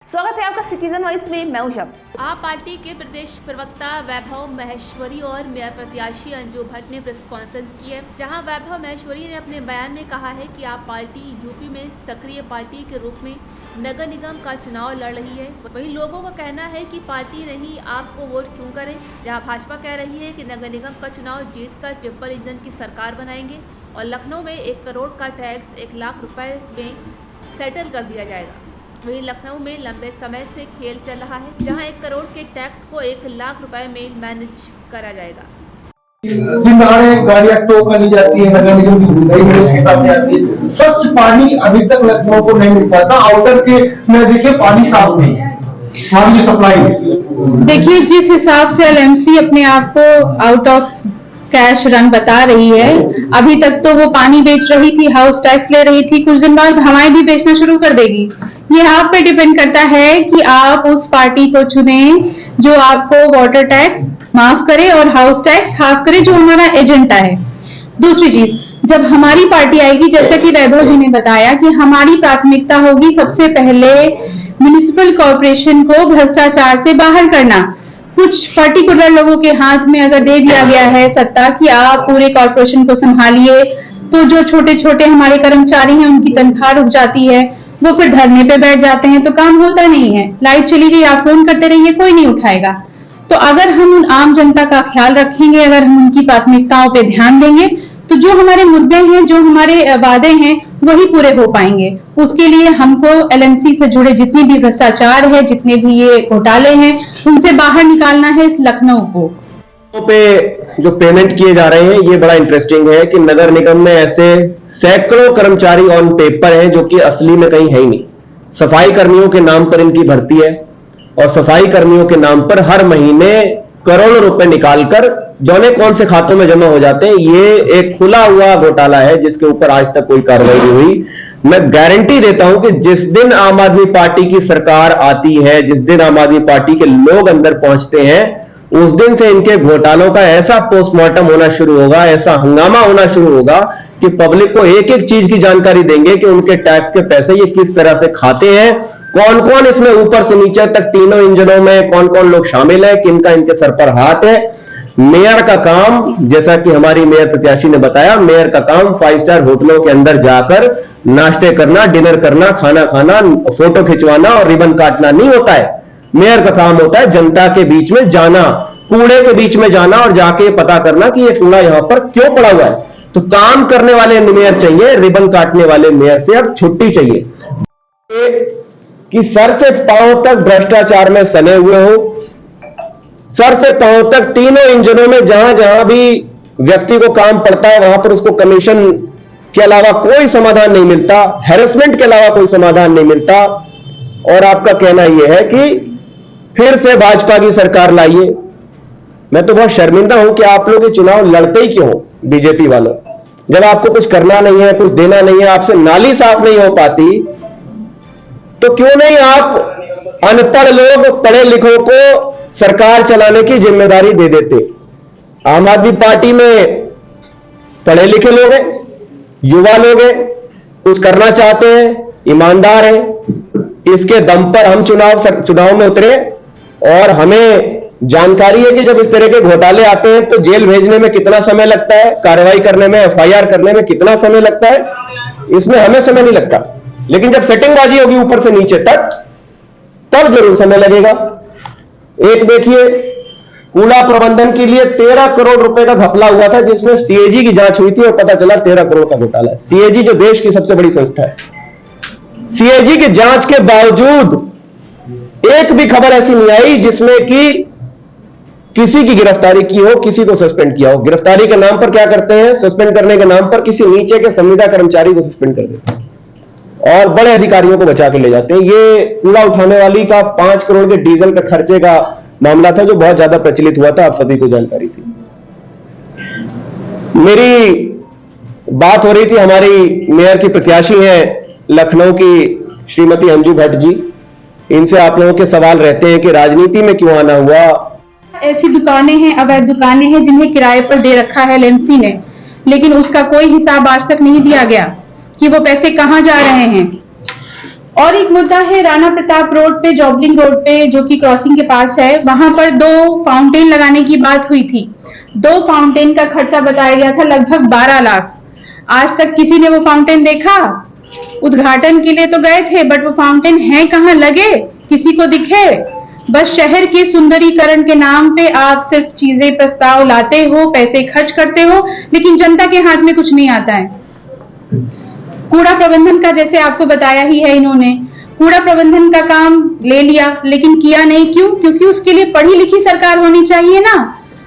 स्वागत है आपका सिटीजन वॉइस में। मैं हूं शब। आप पार्टी के प्रदेश प्रवक्ता वैभव महेश्वरी और मेयर प्रत्याशी अंजू भट्ट ने प्रेस कॉन्फ्रेंस की है, जहां वैभव महेश्वरी ने अपने बयान में कहा है कि आप पार्टी यूपी में सक्रिय पार्टी के रूप में नगर निगम का चुनाव लड़ रही है। वहीं लोगों का कहना है कि पार्टी नहीं आपको वोट क्यों करें, जहां भाजपा कह रही है कि नगर निगम का चुनाव जीतकर ट्रिपल इंजन की सरकार बनाएंगे और लखनऊ में 1 करोड़ का टैक्स 1 लाख रुपए में सेटल कर दिया जाएगा। वहीं लखनऊ में लंबे समय से खेल चल रहा है, जहां 1 करोड़ के टैक्स को 1 लाख रुपए में मैनेज करा जाएगा। गाड़ियां टो करी जाती है, नगर निगम की धुलाई के सामने आती है। स्वच्छ पानी अभी तक लखनऊ को नहीं मिल पाता। आउटर के में देखिए पानी साफ नहीं है, पानी सप्लाई। देखिए जिस हिसाब से एलएमसी अपने आप को आउट ऑफ कैश रन बता रही है, अभी तक तो वो पानी बेच रही थी, हाउस टैक्स ले रही थी, कुछ दिन बाद हवाएं भी बेचना शुरू कर देगी। ये आप पे डिपेंड करता है कि आप उस पार्टी को चुने जो आपको वाटर टैक्स माफ करे और हाउस टैक्स हाफ करे, जो हमारा एजेंडा है। दूसरी चीज, जब हमारी पार्टी आएगी, जैसा कि वैभव जी ने बताया कि हमारी प्राथमिकता होगी सबसे पहले म्युनिसिपल कॉर्पोरेशन को भ्रष्टाचार से बाहर करना। कुछ पर्टिकुलर लोगों के हाथ में अगर दे दिया गया है सत्ता कि आप पूरे कॉर्पोरेशन को संभालिए, तो जो छोटे छोटे हमारे कर्मचारी हैं उनकी तनख्वाह रुक जाती है, वो फिर धरने पे बैठ जाते हैं, तो काम होता नहीं है। लाइट चली गई, आप फोन करते रहिए, कोई नहीं उठाएगा। तो अगर हम उन आम जनता का ख्याल रखेंगे, अगर हम उनकी प्राथमिकताओं पे ध्यान देंगे, तो जो हमारे मुद्दे हैं, जो हमारे वादे हैं, वही पूरे हो पाएंगे। उसके लिए हमको एलएमसी से जुड़े जितनी भी भ्रष्टाचार है, जितने भी ये घोटाले हैं, उनसे बाहर निकालना है इस लखनऊ को। पे जो पेमेंट किए जा रहे हैं, ये बड़ा इंटरेस्टिंग है कि नगर निगम में ऐसे सैकड़ों कर्मचारी ऑन पेपर हैं जो कि असली में कहीं है ही नहीं। सफाई कर्मियों के नाम पर इनकी भर्ती है और सफाई कर्मियों के नाम पर हर महीने करोड़ों रुपए निकालकर जौने कौन से खातों में जमा हो जाते हैं। ये एक खुला हुआ घोटाला है जिसके ऊपर आज तक कोई कार्रवाई नहीं हुई। मैं गारंटी देता हूं कि जिस दिन आम आदमी पार्टी की सरकार आती है, जिस दिन आम आदमी पार्टी के लोग अंदर पहुंचते हैं, उस दिन से इनके घोटालों का ऐसा पोस्टमार्टम होना शुरू होगा, ऐसा हंगामा होना शुरू होगा कि पब्लिक को एक एक चीज की जानकारी देंगे कि उनके टैक्स के पैसे ये किस तरह से खाते हैं, कौन कौन इसमें ऊपर से नीचे तक तीनों इंजनों में कौन कौन लोग शामिल है, किनका इनके सर पर हाथ है। मेयर का काम, जैसा कि हमारी मेयर प्रत्याशी ने बताया, मेयर का काम 5 स्टार होटलों के अंदर जाकर नाश्ते करना, डिनर करना, खाना खाना, फोटो खिंचवाना और रिबन काटना नहीं होता है। मेयर का काम होता है जनता के बीच में जाना, कूड़े के बीच में जाना और जाके पता करना कि ये कूड़ा यहां पर क्यों पड़ा हुआ है। तो काम करने वाले मेयर चाहिए, रिबन काटने वाले मेयर से अब छुट्टी चाहिए कि सर से पांव तक भ्रष्टाचार में सने हुए हो, सर से पांव तक तीनों इंजनों में जहां जहां भी व्यक्ति को काम पड़ता है वहां पर उसको कमीशन के अलावा कोई समाधान नहीं मिलता, हैरेसमेंट के अलावा कोई समाधान नहीं मिलता। और आपका कहना यह है कि फिर से भाजपा की सरकार लाइए। मैं तो बहुत शर्मिंदा हूं कि आप लोग ये चुनाव लड़ते ही क्यों हो बीजेपी वालों। जब आपको कुछ करना नहीं है, कुछ देना नहीं है, आपसे नाली साफ नहीं हो पाती, तो क्यों नहीं आप अनपढ़ लोग पढ़े लिखों को सरकार चलाने की जिम्मेदारी दे देते। आम आदमी पार्टी में पढ़े लिखे लोग हैं, युवा लोग हैं, कुछ करना चाहते हैं, ईमानदार हैं। इसके दम पर हम चुनाव में उतरे और हमें जानकारी है कि जब इस तरह के घोटाले आते हैं तो जेल भेजने में कितना समय लगता है, कार्रवाई करने में, एफआईआर करने में कितना समय लगता है। इसमें हमें समय नहीं लगता, लेकिन जब सेटिंगबाजी होगी ऊपर से नीचे तक, तब जरूर समय लगेगा। एक देखिए, कूड़ा प्रबंधन के लिए 13 करोड़ रुपए का घपला हुआ था, जिसमें सीएजी की जांच हुई थी और पता चला 13 करोड़ का घोटाला है। सीएजी जो देश की सबसे बड़ी संस्था है, सीएजी की जांच के बावजूद एक भी खबर ऐसी नहीं आई जिसमें कि किसी की गिरफ्तारी की हो, किसी को सस्पेंड किया हो। गिरफ्तारी के नाम पर क्या करते हैं, सस्पेंड करने के नाम पर किसी नीचे के संविदा कर्मचारी को सस्पेंड कर देते हैं और बड़े अधिकारियों को बचा के ले जाते हैं। ये कूड़ा उठाने वाली का 5 करोड़ के डीजल के खर्चे का मामला था जो बहुत ज्यादा प्रचलित हुआ था, आप सभी को जानकारी थी। मेरी बात हो रही थी, हमारी मेयर की प्रत्याशी हैं लखनऊ की श्रीमती अंजू भट्ट जी। इनसे आप लोगों के सवाल रहते हैं कि राजनीति में क्यों आना हुआ। ऐसी दुकानें हैं, अवैध दुकानें हैं जिन्हें किराए पर दे रखा है एलएमसी ने, लेकिन उसका कोई हिसाब आज तक नहीं दिया गया कि वो पैसे कहां जा रहे हैं। और एक मुद्दा है राणा प्रताप रोड पे, जॉबलिंग रोड पे, जो कि क्रॉसिंग के पास है, वहां पर 2 फाउंटेन लगाने की बात हुई थी। 2 फाउंटेन का खर्चा बताया गया था लगभग 12 लाख। आज तक किसी ने वो फाउंटेन देखा? उद्घाटन के लिए तो गए थे, बट वो फाउंटेन है कहाँ, लगे किसी को दिखे? बस शहर के सुंदरीकरण के नाम पे आप सिर्फ चीजें प्रस्ताव लाते हो, पैसे खर्च करते हो, लेकिन जनता के हाथ में कुछ नहीं आता है। कूड़ा प्रबंधन का जैसे आपको बताया ही है इन्होंने, कूड़ा प्रबंधन का काम ले लिया लेकिन किया नहीं। क्यों? क्योंकि उसके लिए पढ़ी लिखी सरकार होनी चाहिए ना।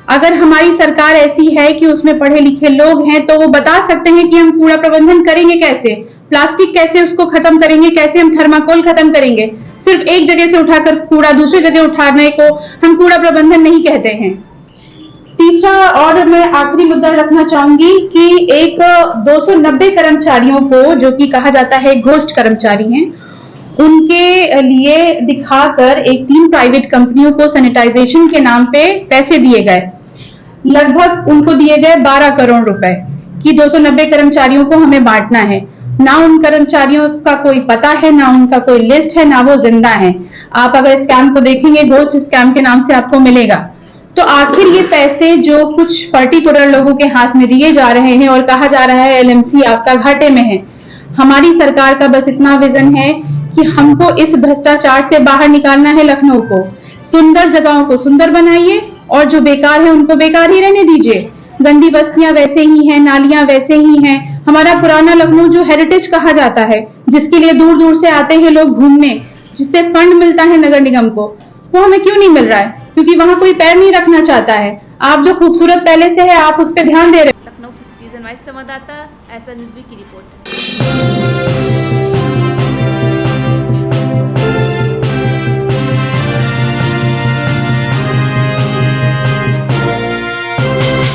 अगर हमारी सरकार ऐसी है कि उसमें पढ़े लिखे लोग हैं तो वो बता सकते हैं कि हम कूड़ा प्रबंधन करेंगे कैसे, प्लास्टिक कैसे उसको खत्म करेंगे, कैसे हम थर्माकोल खत्म करेंगे। सिर्फ एक जगह से उठाकर कूड़ा दूसरी जगह उठाने को हम कूड़ा प्रबंधन नहीं कहते हैं। तीसरा और मैं आखिरी मुद्दा रखना चाहूंगी कि एक 290 कर्मचारियों को, जो कि कहा जाता है घोस्ट कर्मचारी हैं, उनके लिए दिखाकर एक 3 प्राइवेट कंपनियों को सैनिटाइजेशन के नाम पे पैसे दिए गए। लगभग उनको दिए गए 12 करोड़ रुपए कि 290 कर्मचारियों को हमें बांटना है। ना उन कर्मचारियों का कोई पता है, ना उनका कोई लिस्ट है, ना वो जिंदा है। आप अगर स्कैम को देखेंगे, घोस्ट स्कैम के नाम से आपको मिलेगा। तो आखिर ये पैसे जो कुछ पर्टिकुलर लोगों के हाथ में दिए जा रहे हैं और कहा जा रहा है एलएमसी आपका घाटे में है। हमारी सरकार का बस इतना विजन है कि हमको इस भ्रष्टाचार से बाहर निकालना है लखनऊ को। सुंदर जगहों को सुंदर बनाइए और जो बेकार है उनको बेकार ही रहने दीजिए। गंदी बस्तियां वैसे ही हैं, नालियां वैसे ही हैं। हमारा पुराना लखनऊ जो हेरिटेज कहा जाता है, जिसके लिए दूर दूर से आते हैं लोग घूमने, जिससे फंड मिलता है नगर निगम को, वो हमें क्यों नहीं मिल रहा है? क्योंकि वहां कोई पैर नहीं रखना चाहता है। आप जो खूबसूरत पहले से है, आप उस पर ध्यान दे रहे हैं। लखनऊ से सिटीजन वाइज संवाददाता एसएन निजवी की रिपोर्ट।